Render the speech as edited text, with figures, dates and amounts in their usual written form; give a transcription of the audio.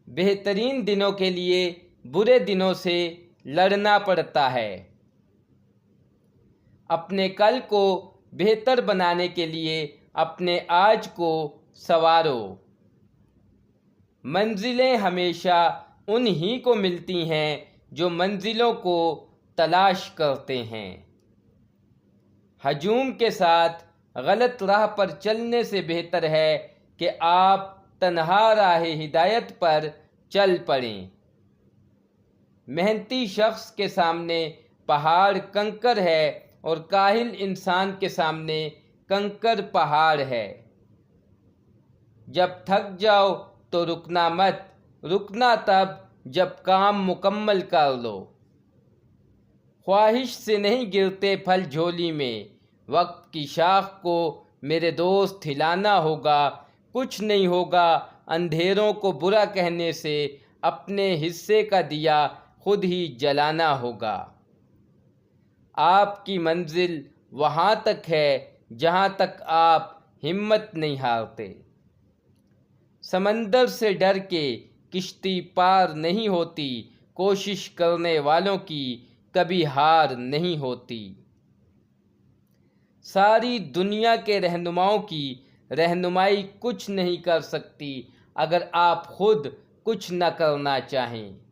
بہترین دنوں کے لیے برے دنوں سے لڑنا پڑتا ہے۔ اپنے کل کو بہتر بنانے کے لیے اپنے آج کو سنوارو۔ منزلیں ہمیشہ انہی کو ملتی ہیں جو منزلوں کو تلاش کرتے ہیں۔ ہجوم کے ساتھ غلط راہ پر چلنے سے بہتر ہے کہ آپ تنہا راہ ہدایت پر چل پڑیں۔ محنتی شخص کے سامنے پہاڑ کنکر ہے اور کاہل انسان کے سامنے کنکر پہاڑ ہے۔ جب تھک جاؤ تو رکنا مت، رکنا تب جب کام مکمل کر لو۔ خواہش سے نہیں گرتے پھل جھولی میں، وقت کی شاخ کو میرے دوست ہلانا ہوگا۔ کچھ نہیں ہوگا اندھیروں کو برا کہنے سے، اپنے حصے کا دیا خود ہی جلانا ہوگا۔ آپ کی منزل وہاں تک ہے جہاں تک آپ ہمت نہیں ہارتے۔ سمندر سے ڈر کے کشتی پار نہیں ہوتی، کوشش کرنے والوں کی کبھی ہار نہیں ہوتی۔ ساری دنیا کے رہنماؤں کی رہنمائی کچھ نہیں کر سکتی اگر آپ خود کچھ نہ کرنا چاہیں۔